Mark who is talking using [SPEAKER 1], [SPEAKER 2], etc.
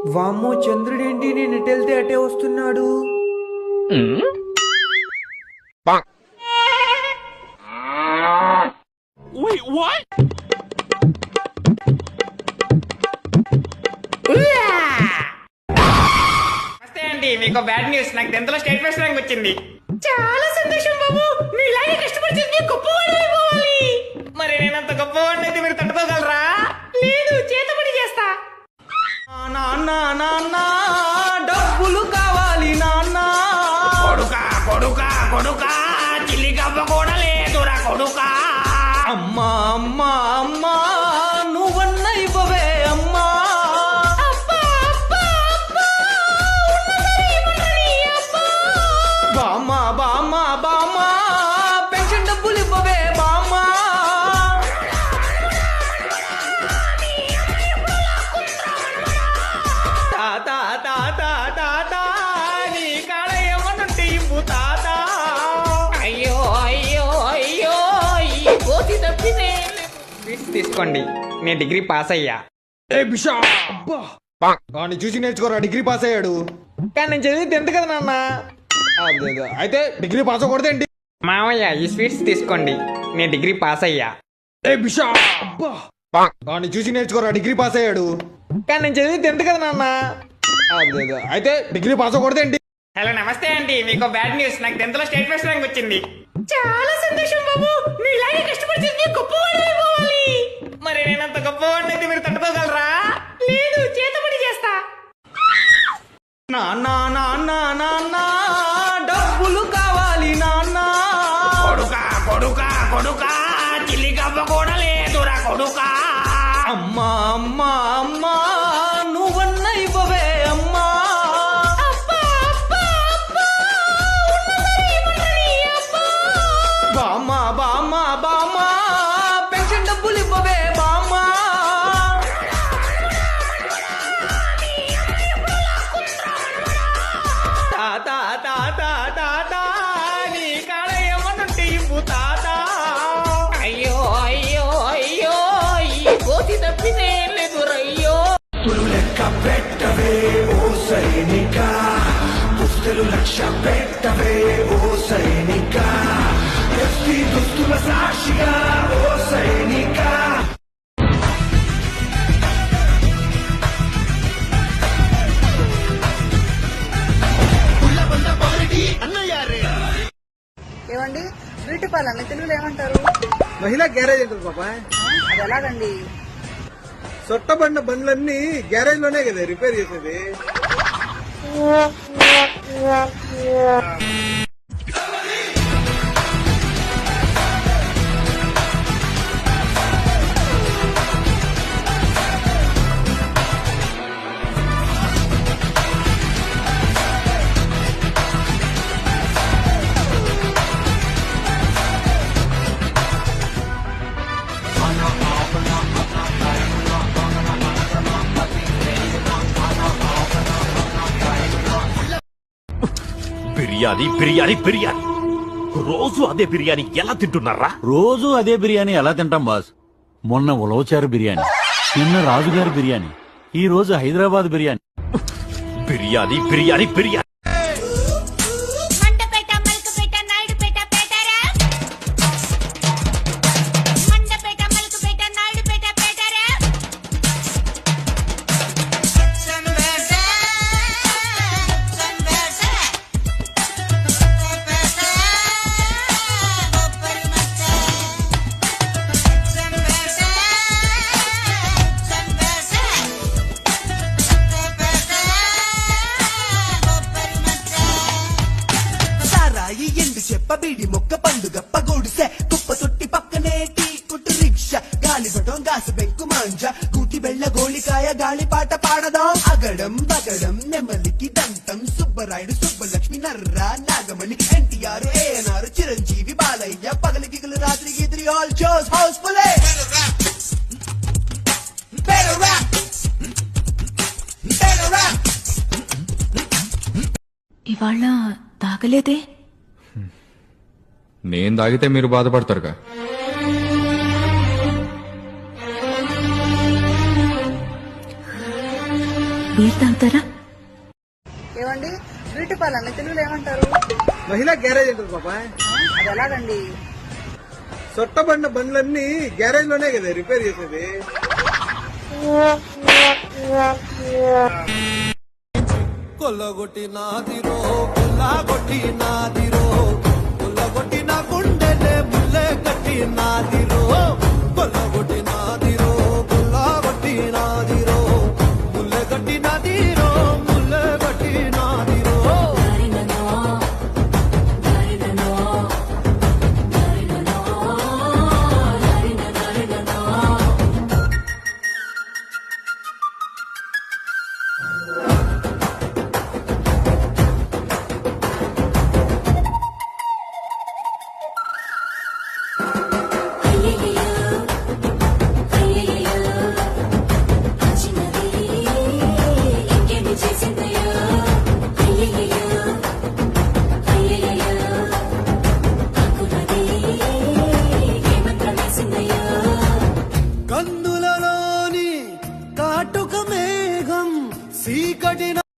[SPEAKER 1] వామ్మో చంద్రుడేంటి నేను ఎటెళ్తే అటే వస్తున్నాడు.
[SPEAKER 2] నమస్తే అండి, మీకు బ్యాడ్ న్యూస్. నాకు 10th లో స్టేట్ ఫస్ట్ ర్యాంక్ వచ్చింది. చాలా సంతోషం బాబు. మీలాగే కష్టపడి చదివి గొప్పవాడు అయిపోవాలి. మరి నేనంత గొప్పవాడిని అయితే మీరు తట్టుకోగలరా? లేదు, చేతబడి చేస్తా. నాన్న నాన్న డబ్బులు కావాలి నాన్న. కొడుకా కొడుకా కొడుకా చిల్లి గవ్వ కూడా లేదురా కొడుకా. అమ్మా అమ్మా అమ్మా నువ్వన్న ఇవ్వవే అమ్మా. బామ్మా బామ్మా బామ్మా పెన్షన్ డబ్బులు ఇవ్వవే బామ్మా. తాత తాత తాత నీ కాడ ఏమనుంటే ఇవ్వు తాత. అయ్యో అయ్యో అయ్యో ఈ కోతి తప్పితే. తీసుకోండి, నేను డిగ్రీ పాస్ అయ్యా.
[SPEAKER 3] వాడిని చూసి నేర్చుకోరా, డిగ్రీ పాస్ అయ్యాడు.
[SPEAKER 2] కానీ నేను చదివి 10th కదా నాన్న.
[SPEAKER 3] అయితే డిగ్రీ పాస్ అవ్వకూడదేంటి?
[SPEAKER 2] మామయ్య ఈ స్వీట్స్ తీసుకోండి, నేను డిగ్రీ పాస్ అయ్యా.
[SPEAKER 3] వాడిని చూసి నేర్చుకోరా, డిగ్రీ పాస్ అయ్యాడు.
[SPEAKER 2] కానీ నేను చదివి 10th కదా నాన్న.
[SPEAKER 3] అయితే డిగ్రీ పాస్ అవ్వకూడదేంటి?
[SPEAKER 2] హలో నమస్తే అండి, మీకు బ్యాడ్ న్యూస్. నాకు 10th లో స్టేట్ ఫస్ట్ ర్యాంక్ వచ్చింది. చాలా సంతోషం బాబు. మీలాగే కష్టపడి చదివి గొప్పవాడు అయిపోవాలి. మరి నేనంత గొప్పవాడిని అయితే మీరు తట్టుకోగలరా? లేదు, చేతబడి చేస్తా. నాన్న నాన్న నాన్న డబ్బులు కావాలి నాన్న. కొడుకా కొడుకా కొడుకా చిల్లి గవ్వ కూడా లేదురా కొడుకా. అమ్మా అమ్మా అమ్మా నువ్వన్న ఇవ్వవే అమ్మా. బామ్మా బామ్మా బామ్మా పెన్షన్ డబ్బులు ఇవ్వవే బామ్మా. తాత తాత తాత నీ కాడ ఏమనుంటే ఇవ్వు తాత. అయ్యో అయ్యో అయ్యో ఈ కోతి తప్పితే లేదు రయ్యో.
[SPEAKER 4] లెక్క పెట్టవే ఓ సైనిక, పుస్తలు లక్ష పెట్టవే ఓ సైనిక, ఎస్టీ దుస్తుల సాక్షిగా ఓ సైనిక.
[SPEAKER 5] ఏమండి, బ్యూటీ పార్లర్ తెలుగులో ఏమంటారు?
[SPEAKER 3] మహిళా గ్యారేజ్ అంటారు పాప.
[SPEAKER 5] అది ఎలాగండి?
[SPEAKER 3] సొట్టబడిన బండ్లన్నీ గ్యారేజ్ లోనే కదా రిపేర్ చేసేది.
[SPEAKER 6] బిర్యానీ బిర్యానీ బిర్యానీ రోజు అదే బిర్యానీ ఎలా తింటున్నారా?
[SPEAKER 7] రోజు అదే బిర్యానీ ఎలా తింటాం బాస్? మొన్న ఉలవచారు బిర్యానీ, నిన్న రాజుగారి బిర్యానీ, ఈ రోజు హైదరాబాద్ బిర్యానీ.
[SPEAKER 6] బిర్యానీ బిర్యానీ బిర్యానీ
[SPEAKER 8] మండపేట మల్కపేట నాయుడుపేట పేటరా. మండపేట మల్కపేట నాయుడుపేట పేటరా. సంబేస సంబేస పేట బొప్పరి మచ్చ. సంబేస సంబేస పేట బొప్పరి మచ్చ.
[SPEAKER 4] సారాయి ఎండు చెప్ప బీడి మొక్క పండుగ పగోడిసే కుప్ప తొట్టి పక్కనే టీ కుట్టు రిక్షా గాలిపటం గాసు బెంకు మాంజ కూటి బెళ్ళ గోళికాయ గాలి పాట పాడదాం. అగడం బగడం నెమ్మలికి దంతం సుబ్బరాయుడు సుబ్బలక్ష్మి నర్రా నాగమణి ఎన్టీఆర్ ఏఎన్ఆర్ చిరంజీవి బాలయ్య పగలి గిగలు రాత్రి గీత్రి ఆల్ షోస్ హౌస్ఫుల్.
[SPEAKER 9] ఇవాళ తాగలేదే?
[SPEAKER 10] నేను తాగితే మీరు బాధపడతారుగా.
[SPEAKER 9] బీర్ తాగుతారా?
[SPEAKER 5] ఏమండి బ్యూటీ పార్లర్ని తెలుగులో ఏమంటారు?
[SPEAKER 3] మహిళా గ్యారేజ్ అంటారు పాపా.
[SPEAKER 5] అది ఎలాగండి?
[SPEAKER 3] సొట్టబడిన బండ్లన్నీ గ్యారేజ్ లోనే కదా రిపేర్ చేసేది.
[SPEAKER 4] కొల్లగొట్టి నాదిరో కొల్లగొట్టి నాదిరో కొల్లగొట్టి నా గుండెలే ముల్లె కట్టి నాదిరో కొల్లగొట్టి నాదిరో కొల్లగొట్టి నాదిరో ముల్లె కట్టి నాదిరో ముల్లె కట్టి నాదిరో కందులలోని కాటుక మేఘం సీకటిన